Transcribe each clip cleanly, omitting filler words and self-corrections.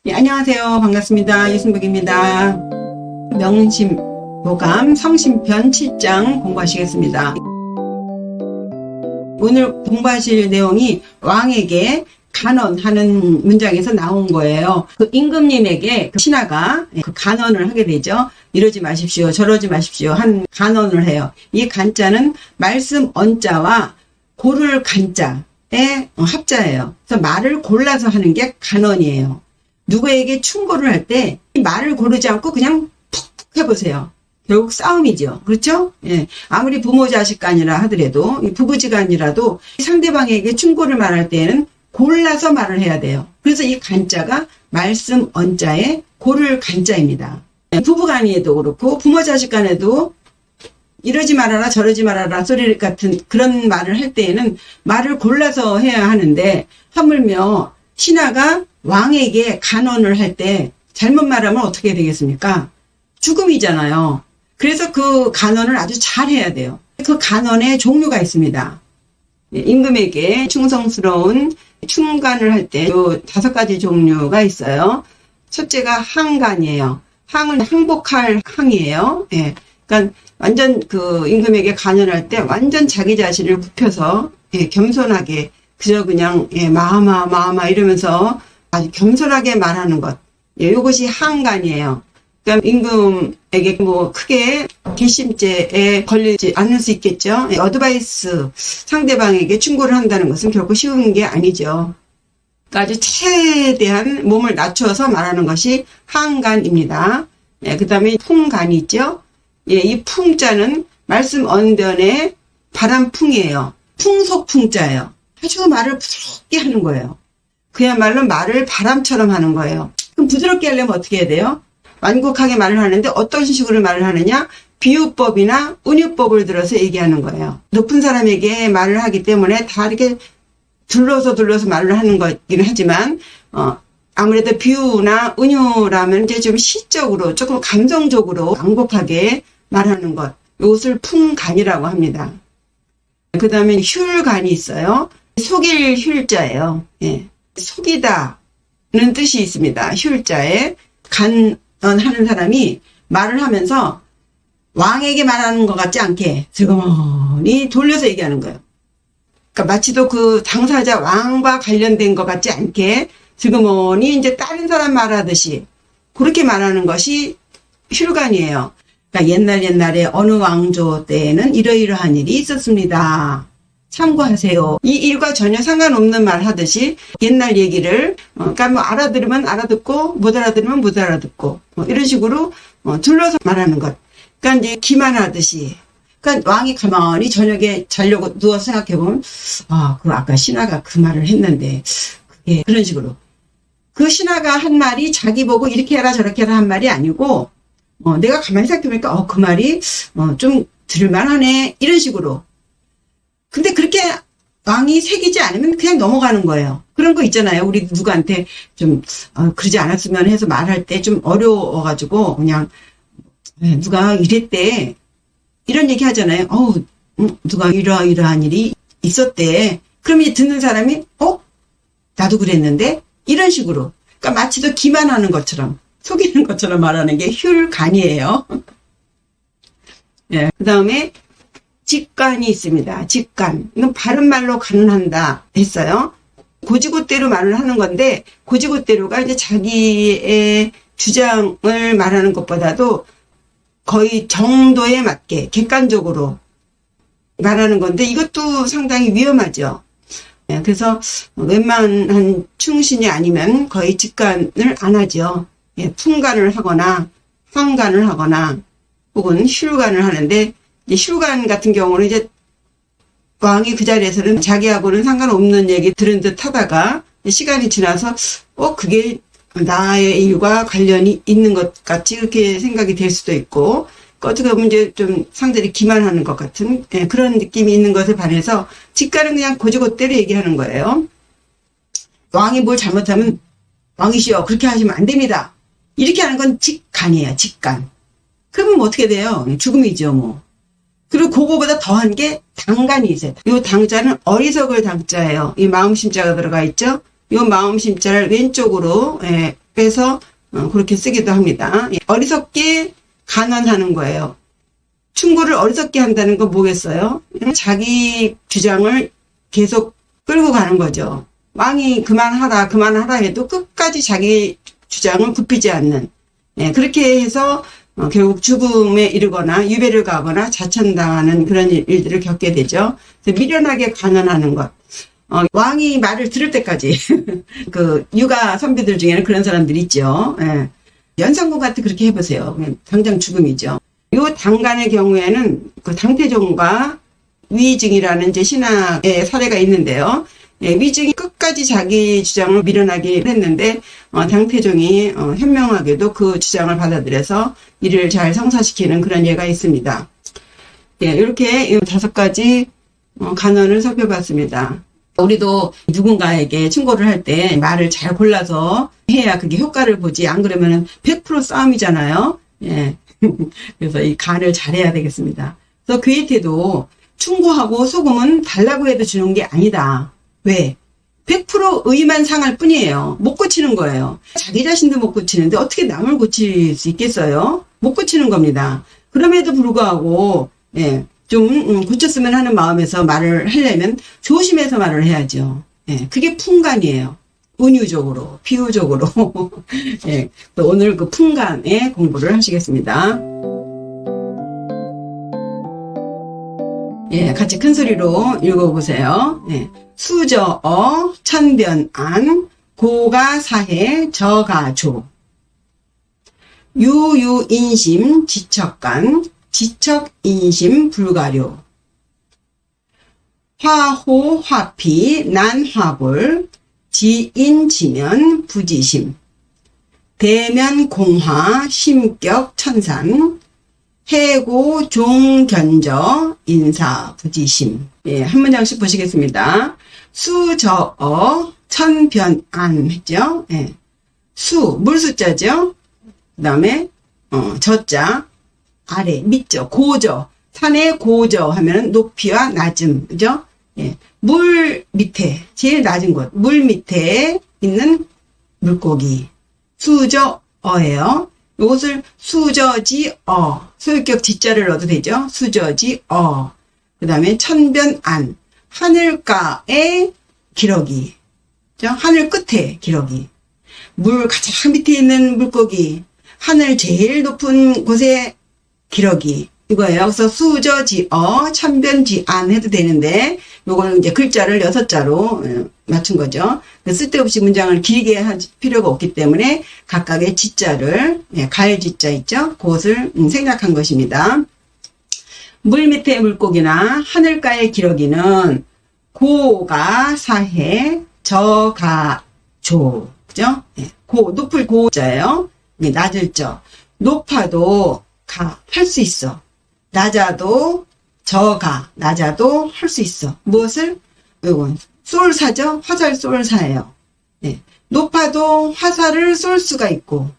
네, 안녕하세요. 반갑습니다. 유승복입니다. 명심, 모감, 성심편 7장 공부하시겠습니다. 오늘 공부하실 내용이 왕에게 간언하는 문장에서 나온 거예요. 그 임금님에게 그 신하가 그 간언을 하게 되죠. 이러지 마십시오, 저러지 마십시오 한 간언을 해요. 이 간자는 말씀 언자와 고를 간자의 합자예요. 그래서 말을 골라서 하는 게 간언이에요. 누구에게 충고를 할 때 말을 고르지 않고 그냥 푹푹 해보세요. 결국 싸움이죠. 그렇죠? 예. 아무리 부모 자식 간이라 하더라도, 부부지간이라도 상대방에게 충고를 말할 때에는 골라서 말을 해야 돼요. 그래서 이 간자가 말씀 언자의 고를 간자입니다. 부부간에도 그렇고 부모 자식 간에도 이러지 말아라 저러지 말아라 소리 같은 그런 말을 할 때에는 말을 골라서 해야 하는데, 하물며 신하가 왕에게 간언을 할 때 잘못 말하면 어떻게 되겠습니까? 죽음이잖아요. 그래서 그 간언을 아주 잘 해야 돼요. 그 간언의 종류가 있습니다. 임금에게 충성스러운 충간을 할 때 요 5가지 종류가 있어요. 첫째가 항간이에요. 항은 항복할 항이에요. 예. 그러니까 완전 그 임금에게 간언할 때 완전 자기 자신을 굽혀서, 예, 겸손하게 그저 그냥, 예, 마마 이러면서 아주 겸손하게 말하는 것. 예, 요것이 항간이에요. 그러니까 임금에게 뭐 크게 괘씸죄에 걸리지 않을 수 있겠죠. 예, 어드바이스, 상대방에게 충고를 한다는 것은 결코 쉬운 게 아니죠. 그러니까 아주 최대한 몸을 낮춰서 말하는 것이 항간입니다. 예, 그 다음에 풍간이 있죠. 예, 이 풍자는 말씀 언변의 바람풍이에요. 풍속풍자예요. 아주 말을 부드럽게 하는 거예요. 그야말로 말을 바람처럼 하는 거예요. 그럼 부드럽게 하려면 어떻게 해야 돼요? 완곡하게 말을 하는데 어떤 식으로 말을 하느냐? 비유법이나 은유법을 들어서 얘기하는 거예요. 높은 사람에게 말을 하기 때문에 다 이렇게 둘러서 말을 하는 거긴 하지만, 아무래도 비유나 은유라면 이제 좀 시적으로, 조금 감성적으로 완곡하게 말하는 것. 이것을 풍간이라고 합니다. 그 다음에 휼간이 있어요. 속일 휼자예요. 예. 속이다는 뜻이 있습니다. 휼자에 간언하는 사람이 말을 하면서 왕에게 말하는 것 같지 않게 슬그머니 돌려서 얘기하는 거예요. 그러니까 마치도 그 당사자 왕과 관련된 것 같지 않게 슬그머니 이제 다른 사람 말하듯이 그렇게 말하는 것이 휼간이에요. 그러니까 옛날에 어느 왕조 때에는 이러이러한 일이 있었습니다. 참고하세요. 이 일과 전혀 상관없는 말 하듯이 옛날 얘기를, 그러니까 뭐 알아들으면 알아듣고 못 알아들으면 못 알아듣고, 이런 식으로 둘러서 말하는 것. 그러니까 이제 기만하듯이. 그러니까 왕이 가만히 저녁에 자려고 누워서 생각해보면, 그 아까 신하가 그 말을 했는데, 그게 그런 식으로. 그 신하가 한 말이 자기 보고 이렇게 해라 저렇게 해라 한 말이 아니고, 내가 가만히 생각해보니까, 그 말이, 좀 들을만하네. 이런 식으로. 근데 그렇게 왕이 새기지 않으면 그냥 넘어가는 거예요. 그런 거 있잖아요. 우리 누구한테 좀, 그러지 않았으면 해서 말할 때 좀 어려워가지고, 그냥, 누가 이랬대. 이런 얘기 하잖아요. 누가 이러한 일이 있었대. 그럼 이제 듣는 사람이, 나도 그랬는데? 이런 식으로. 그러니까 마치 더 기만하는 것처럼, 속이는 것처럼 말하는 게 휼간이에요. 예. 그 다음에, 직간이 있습니다. 직간. 이건 바른말로 간언한다 했어요. 고지고대로 말을 하는 건데, 고지고대로가 이제 자기의 주장을 말하는 것보다도 거의 정도에 맞게 객관적으로 말하는 건데, 이것도 상당히 위험하죠. 그래서 웬만한 충신이 아니면 거의 직간을 안 하죠. 풍간을 하거나 항간을 하거나 혹은 휼간을 하는데, 휼간 같은 경우는 이제 왕이 그 자리에서는 자기하고는 상관없는 얘기 들은 듯 하다가 시간이 지나서 그게 나의 일과 관련이 있는 것 같이 그렇게 생각이 될 수도 있고, 어떻게 보면 이제 좀 상대를 기만하는 것 같은 그런 느낌이 있는 것에 반해서 직간은 그냥 고지고대로 얘기하는 거예요. 왕이 뭘 잘못하면 왕이시여 그렇게 하시면 안 됩니다. 이렇게 하는 건 직간이에요. 직간. 그러면 뭐 어떻게 돼요? 죽음이죠 뭐. 그리고 그거보다 더한 게 당간이 있어요. 이 당자는 어리석을 당자예요. 이 마음심자가 들어가 있죠. 이 마음심자를 왼쪽으로 그래서 그렇게 쓰기도 합니다. 어리석게 간언하는 거예요. 충고를 어리석게 한다는 건 뭐겠어요? 자기 주장을 계속 끌고 가는 거죠. 왕이 그만하라 해도 끝까지 자기 주장을 굽히지 않는, 그렇게 해서 결국 죽음에 이르거나 유배를 가거나 자천당하는 그런 일들을 겪게 되죠. 그래서 미련하게 간언하는 것. 왕이 말을 들을 때까지 그 육아 선비들 중에는 그런 사람들이 있죠. 연산군 같은 그렇게 해보세요. 당장 죽음이죠. 요 당간의 경우에는 그 당태종과 위증이라는 이제 신하의 사례가 있는데요. 위증이 끝까지 자기 주장을 미련하게 했는데 당태종이 현명하게도 그 주장을 받아들여서 이를 잘 성사시키는 그런 예가 있습니다. 이렇게 5가지 간언을 살펴봤습니다. 우리도 누군가에게 충고를 할 때 말을 잘 골라서 해야 그게 효과를 보지, 안 그러면은 100% 싸움이잖아요. 그래서 이 간을 잘해야 되겠습니다. 그래서 그에게도 충고하고 소금은 달라고 해도 주는 게 아니다. 왜? 100% 의만 상할 뿐이에요. 못 고치는 거예요. 자기 자신도 못 고치는데 어떻게 남을 고칠 수 있겠어요? 못 고치는 겁니다. 그럼에도 불구하고 좀 고쳤으면 하는 마음에서 말을 하려면 조심해서 말을 해야죠. 그게 풍간이에요. 은유적으로, 비유적으로. 오늘 그 풍간의 공부를 하시겠습니다. 같이 큰 소리로 읽어보세요. 수저어, 천변안, 고가사해, 저가조. 유유인심, 지척간, 지척인심, 불가료. 화호화피, 난화골, 지인지면, 부지심. 대면공화, 심격, 천산. 해고, 종견저, 인사, 부지심. 한 문장씩 보시겠습니다. 수저어, 천변안 했죠? 수, 물수자죠? 그 다음에, 저자, 아래, 밑저, 고저. 산의 고저 하면은 높이와 낮음, 그죠? 물 밑에, 제일 낮은 곳, 물 밑에 있는 물고기. 수저어예요. 이것을 수저지어, 소유격 지자를 넣어도 되죠? 수저지어. 그 다음에 천변안, 하늘가의 기러기. 그죠? 하늘 끝에 기러기. 물 가장 밑에 있는 물고기. 하늘 제일 높은 곳에 기러기. 이거예요. 그래서 수저지어, 천변지안 해도 되는데, 요걸 이제 글자를 6자로 맞춘 거죠. 쓸데없이 문장을 길게 할 필요가 없기 때문에 각각의 지자를, 가을지자 있죠? 그것을 생략한 것입니다. 물 밑의 물고기나 하늘가의 기러기는 고가 사해, 저가 조. 그죠? 높을 고자예요. 낮을 저. 높아도 할 수 있어. 낮아도 낮아도 할 수 있어. 무엇을? 이건 쏠사죠? 화살 쏠사예요. 높아도 화살을 쏠 수가 있고,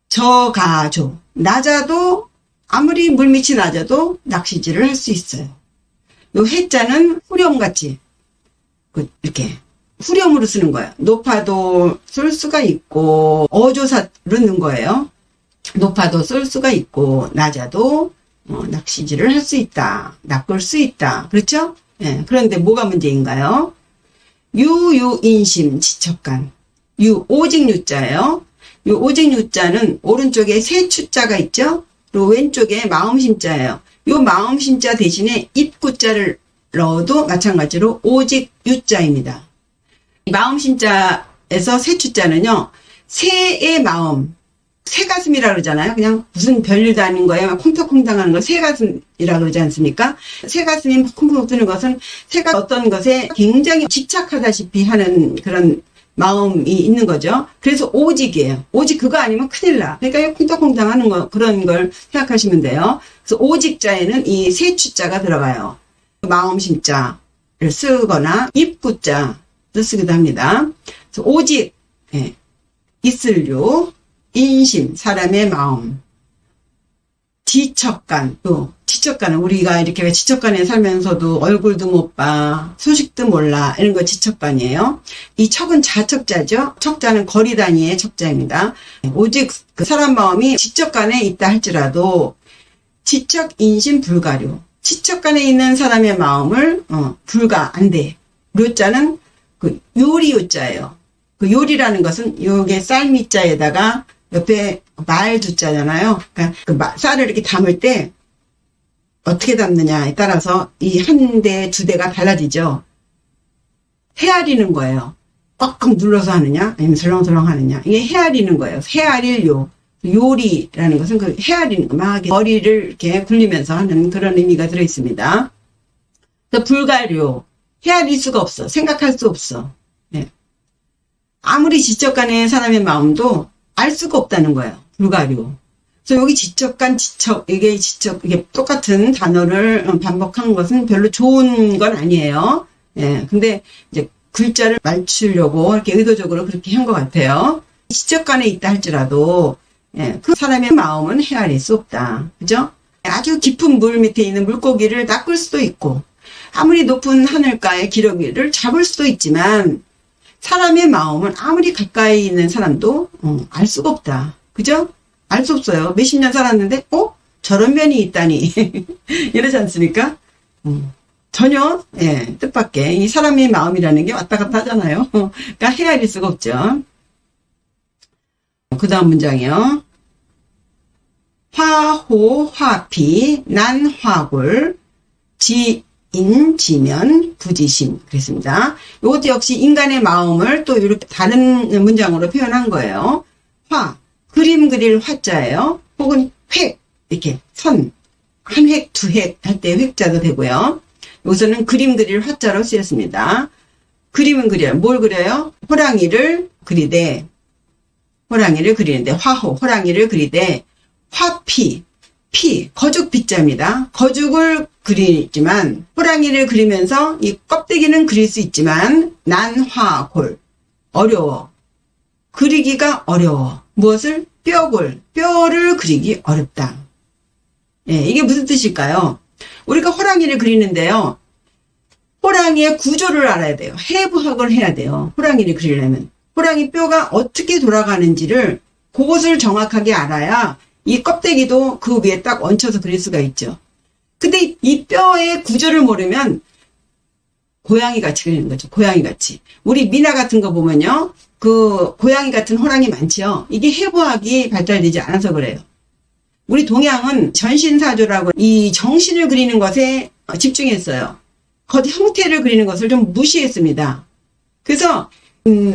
저가조. 낮아도 아무리 물밑이 낮아도 낚시질을 할 수 있어요. 요 해자는 후렴같이 이렇게 후렴으로 쓰는 거예요. 높아도 쏠 수가 있고, 어조사를 넣는 거예요. 높아도 쏠 수가 있고, 낮아도 낚시질을 할 수 있다. 낚을 수 있다. 그렇죠? 그런데 뭐가 문제인가요? 유유인심 지척간. 오직 유자예요. 요 오직 유자는 오른쪽에 세추자가 있죠? 그리고 왼쪽에 마음심자예요. 요 마음심자 대신에 입구자를 넣어도 마찬가지로 오직 유자입니다. 마음심자에서 세추자는요, 새의 마음, 새가슴이라 그러잖아요. 그냥 무슨 별일도 아닌 거에 막 콩떡콩떡 하는 거 새가슴이라 그러지 않습니까? 새가슴이 콩콩 뜨는 것은 새가 어떤 것에 굉장히 집착하다시피 하는 그런 마음이 있는 거죠. 그래서 오직이에요. 오직 그거 아니면 큰일 나. 그러니까 콩떡콩떡 하는 거, 그런 걸 생각하시면 돼요. 그래서 오직자에는 이 세추자가 들어가요. 마음심자를 쓰거나 입구자를 쓰기도 합니다. 그래서 오직, 있을류, 인심, 사람의 마음, 지척간, 또 지척간은 우리가 이렇게 왜 지척간에 살면서도 얼굴도 못 봐, 소식도 몰라, 이런 거 지척간이에요. 이 척은 자척자죠. 척자는 거리 단위의 척자입니다. 오직 그 사람 마음이 지척간에 있다 할지라도 지척 인심 불가료. 지척간에 있는 사람의 마음을 불가 안 돼. 묘자는 그 요리 요자예요. 그 요리라는 것은 요게 쌀미자에다가 옆에 말 두자잖아요. 그러니까 그 쌀을 이렇게 담을 때 어떻게 담느냐에 따라서 이 한 대, 두 대가 달라지죠. 헤아리는 거예요. 꽉꽉 눌러서 하느냐, 아니면 설렁설렁 하느냐. 이게 헤아리는 거예요. 헤아릴 요리라는 것은 그 헤아리는 거, 막 머리를 이렇게 굴리면서 하는 그런 의미가 들어 있습니다. 불가료, 헤아릴 수가 없어. 생각할 수 없어. 네. 아무리 지적간의 사람의 마음도 알 수가 없다는 거예요. 불가료. 그래서 여기 지적간, 지척, 이게 똑같은 단어를 반복한 것은 별로 좋은 건 아니에요. 예. 근데 이제 글자를 맞추려고 이렇게 의도적으로 그렇게 한 것 같아요. 지적간에 있다 할지라도, 예. 그 사람의 마음은 헤아릴 수 없다. 그죠? 아주 깊은 물 밑에 있는 물고기를 낚을 수도 있고, 아무리 높은 하늘가의 기러기를 잡을 수도 있지만, 사람의 마음은 아무리 가까이 있는 사람도 알 수가 없다. 그죠? 알 수 없어요. 몇십 년 살았는데 저런 면이 있다니 이러지 않습니까? 전혀 뜻밖의 이 사람의 마음이라는 게 왔다 갔다 하잖아요. 그러니까 헤아릴 수가 없죠. 그 다음 문장이요. 화호 화피 난화골 지면 부지심 그랬습니다. 이것도 역시 인간의 마음을 또 이렇게 다른 문장으로 표현한 거예요. 화, 그림 그릴 화자예요. 혹은 획, 이렇게 선, 한 획, 두 획 할 때 획자도 되고요. 여기서는 그림 그릴 화자로 쓰였습니다. 그림은 그려요. 뭘 그려요? 호랑이를 그리되, 호랑이를 그리는데, 화호, 호랑이를 그리되, 화피, 거죽 피자입니다. 거죽을 그리지만 호랑이를 그리면서 이 껍데기는 그릴 수 있지만 난화골 어려워. 그리기가 어려워. 무엇을? 뼈를 그리기 어렵다. 예, 이게 무슨 뜻일까요? 우리가 호랑이를 그리는데요. 호랑이의 구조를 알아야 돼요. 해부학을 해야 돼요. 호랑이를 그리려면. 호랑이 뼈가 어떻게 돌아가는지를 그것을 정확하게 알아야 이 껍데기도 그 위에 딱 얹혀서 그릴 수가 있죠. 근데 이 뼈의 구조를 모르면 고양이 같이 그리는 거죠. 고양이 같이. 우리 미나 같은 거 보면요. 그 고양이 같은 호랑이 많지요. 이게 해부학이 발달되지 않아서 그래요. 우리 동양은 전신사조라고 이 정신을 그리는 것에 집중했어요. 겉 형태를 그리는 것을 좀 무시했습니다. 그래서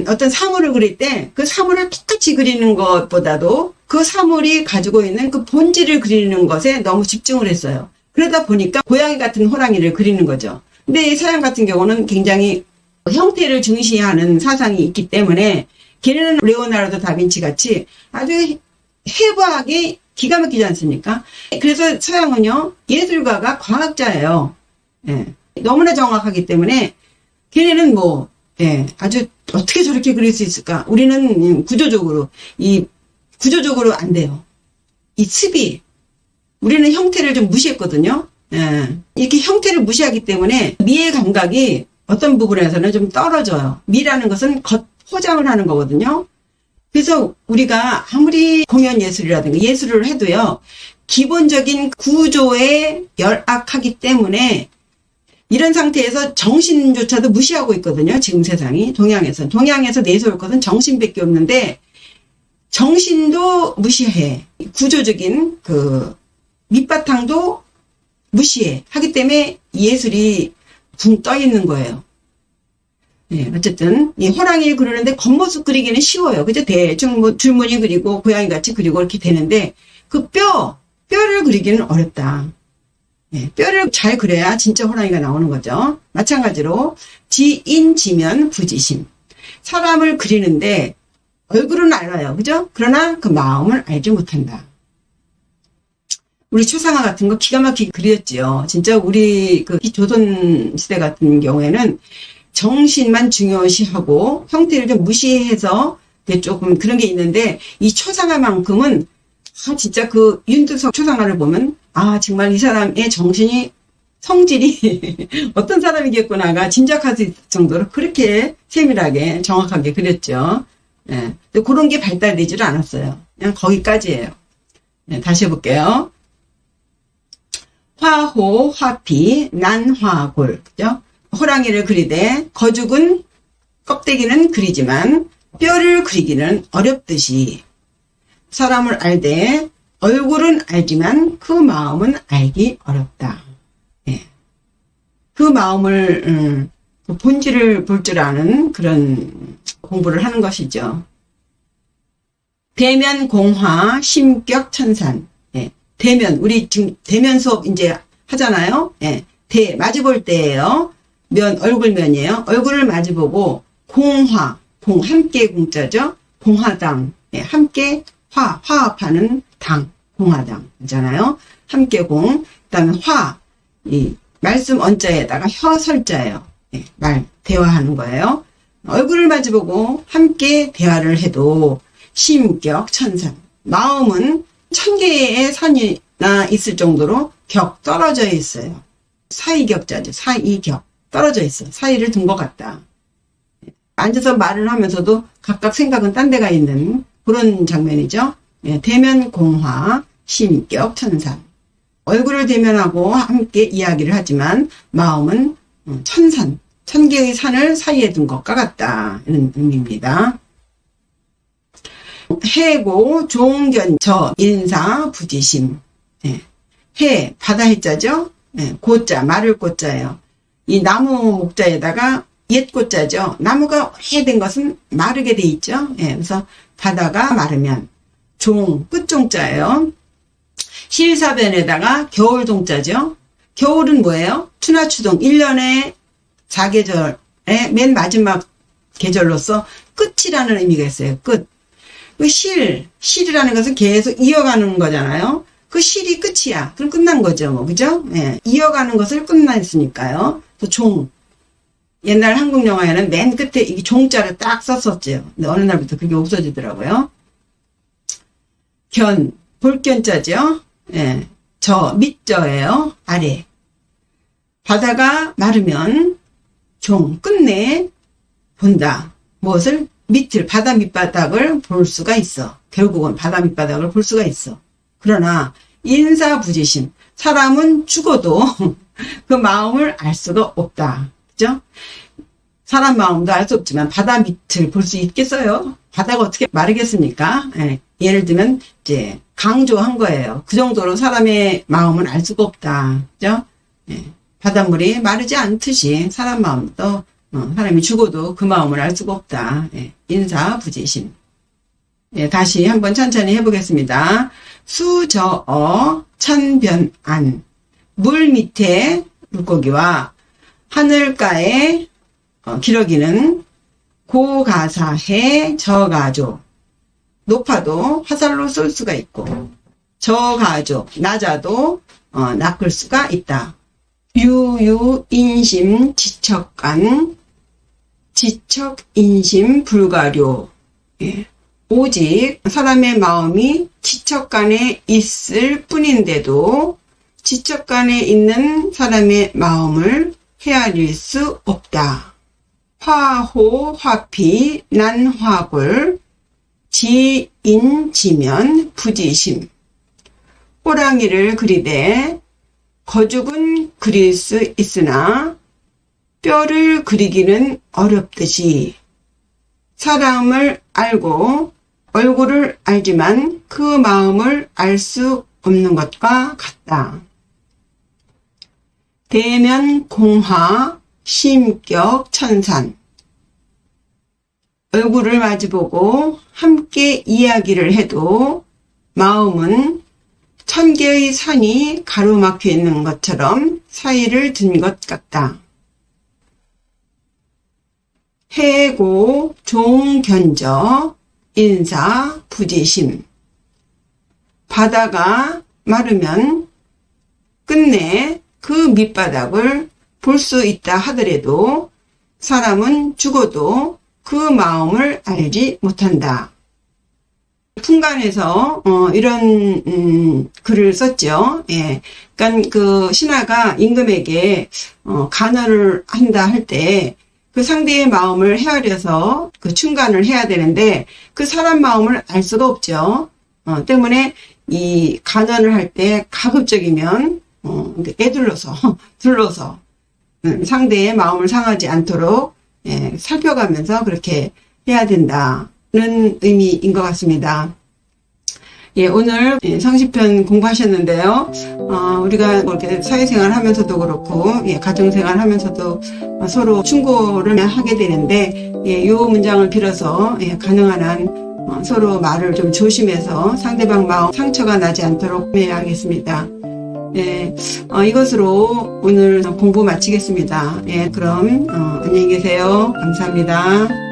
어떤 사물을 그릴 때 그 사물을 똑같이 그리는 것보다도 그 사물이 가지고 있는 그 본질을 그리는 것에 너무 집중을 했어요. 그러다 보니까 고양이 같은 호랑이를 그리는 거죠. 근데 서양 같은 경우는 굉장히 형태를 중시하는 사상이 있기 때문에 걔네는 레오나르도 다빈치 같이 아주 해부하게 기가 막히지 않습니까? 그래서 서양은요, 예술가가 과학자예요. 예, 너무나 정확하기 때문에 걔네는 아주 어떻게 저렇게 그릴 수 있을까? 우리는 구조적으로 안 돼요. 이 습이 우리는 형태를 좀 무시했거든요. 예, 이렇게 형태를 무시하기 때문에 미의 감각이 어떤 부분에서는 좀 떨어져요. 미라는 것은 겉 포장을 하는 거거든요. 그래서 우리가 아무리 공연 예술이라든가 예술을 해도요, 기본적인 구조에 열악하기 때문에 이런 상태에서 정신조차도 무시하고 있거든요. 지금 세상이. 동양에서 내세울 것은 정신밖에 없는데 정신도 무시해. 구조적인 그 밑바탕도 무시해. 하기 때문에 예술이 붕 떠 있는 거예요. 네, 어쨌든 이 호랑이를 그리는데 겉모습 그리기는 쉬워요. 그죠? 대충 줄무늬 그리고 고양이 같이 그리고 이렇게 되는데 그 뼈를 그리기는 어렵다. 네, 뼈를 잘 그려야 진짜 호랑이가 나오는 거죠. 마찬가지로 지면 부지심. 사람을 그리는데 얼굴은 알아요. 그죠? 그러나 그 마음을 알지 못한다. 우리 추상화 같은 거 기가 막히게 그렸지요. 진짜 우리 그 조선시대 같은 경우에는 정신만 중요시하고 형태를 좀 무시해서 조금 그런 게 있는데 이 초상화만큼은 진짜 그 윤두석 초상화를 보면, 정말 이 사람의 정신이, 성질이 어떤 사람이겠구나가 짐작할 수 있을 정도로 그렇게 세밀하게 정확하게 그렸죠. 예. 근데 그런 게 발달되지를 않았어요. 그냥 거기까지예요. 예, 다시 해볼게요. 화호, 화피, 난화골. 그죠? 호랑이를 그리되 거죽은 껍데기는 그리지만 뼈를 그리기는 어렵듯이 사람을 알되 얼굴은 알지만 그 마음은 알기 어렵다. 예. 그 마음을 그 본질을 볼 줄 아는 그런 공부를 하는 것이죠. 대면 공화 심격 천산. 예. 대면, 우리 지금 대면 수업 이제 하잖아요. 예. 마주볼 때예요. 얼굴면이에요. 얼굴을 마주보고 공화, 함께 공자죠. 공화당. 예. 함께 화합하는 당, 공화당 이잖아요. 함께 공, 그다음에 말씀 언자에다가 혀설자예요. 예, 대화하는 거예요. 얼굴을 마주보고 함께 대화를 해도 심격 천산. 마음은 1000개의 산이나 있을 정도로 떨어져 있어요. 사이격자죠. 사이격. 떨어져 있어. 사이를 둔 것 같다. 앉아서 말을 하면서도 각각 생각은 딴 데가 있는 그런 장면이죠. 예, 대면 공화, 심격 천산. 얼굴을 대면하고 함께 이야기를 하지만 마음은 1000개의 산을 사이에 둔 것과 같다. 이런 의미입니다. 해고, 종견저, 인사, 부지심. 예, 바다 해자죠. 예, 고자, 마를 고자예요. 이 나무 목자에다가 옛 고자죠. 나무가 오래된 것은 마르게 돼 있죠. 예, 그래서 바다가 마르면 끝종자예요. 실사변에다가 겨울동자죠. 겨울은 뭐예요? 추나추동 1년의 4계절의 맨 마지막 계절로서 끝이라는 의미가 있어요. 끝. 그 실이라는 것은 계속 이어가는 거잖아요. 그 실이 끝이야. 그럼 끝난 거죠. 뭐, 그죠? 예. 이어가는 것을 끝났으니까요. 또 옛날 한국 영화에는 맨 끝에 이 종자를 딱 썼었죠. 근데 어느 날부터 그게 없어지더라고요. 볼견자죠. 예. 밑저예요. 아래. 바다가 마르면 끝내 본다. 무엇을? 바다 밑바닥을 볼 수가 있어. 결국은 바다 밑바닥을 볼 수가 있어. 그러나 인사부지심. 사람은 죽어도 그 마음을 알 수가 없다. 그죠? 사람 마음도 알 수 없지만 바다 밑을 볼 수 있겠어요? 바다가 어떻게 마르겠습니까? 예. 예를 들면 이제 강조한 거예요. 그 정도로 사람의 마음은 알 수가 없다. 그죠? 예. 바닷물이 마르지 않듯이 사람 마음도 사람이 죽어도 그 마음을 알 수가 없다. 예. 인사부지심. 예. 다시 한번 천천히 해보겠습니다. 수저어 천변안. 물 밑에 물고기와 하늘가에 기러기는 고가사해 저가조. 높아도 화살로 쏠 수가 있고 저가조 낮아도 낚을 수가 있다. 유유인심 지척간 지척인심 불가료. 예. 오직 사람의 마음이 지척간에 있을 뿐인데도 지척간에 있는 사람의 마음을 헤아릴 수 없다. 화호, 화피, 난화골, 지인지면, 부지심. 호랑이를 그리되 거죽은 그릴 수 있으나 뼈를 그리기는 어렵듯이 사람을 알고 얼굴을 알지만 그 마음을 알 수 없는 것과 같다. 대면 공화, 심격 천산. 얼굴을 마주보고 함께 이야기를 해도 마음은 1000개의 산이 가로막혀 있는 것처럼 사이를 둔 것 같다. 해고, 종견저, 인사, 부지심. 바다가 마르면 끝내 그 밑바닥을 볼 수 있다 하더라도 사람은 죽어도 그 마음을 알지 못한다. 풍간에서 이런 글을 썼죠. 예. 그러니까 그 신하가 임금에게 간언을 한다 할 때 그 상대의 마음을 헤아려서 그 충간을 해야 되는데 그 사람 마음을 알 수가 없죠. 때문에 이 간언을 할 때 가급적이면 애둘러서 둘러서 상대의 마음을 상하지 않도록 살펴가면서 그렇게 해야 된다는 의미인 것 같습니다. 예, 오늘 상시편 공부하셨는데요. 우리가 이렇게 사회생활 하면서도 그렇고, 가정생활 하면서도 서로 충고를 하게 되는데, 이 문장을 빌어서 가능한 한 서로 말을 좀 조심해서 상대방 마음 상처가 나지 않도록 해야겠습니다. 예, 이것으로 오늘 공부 마치겠습니다. 예, 그럼 안녕히 계세요. 감사합니다.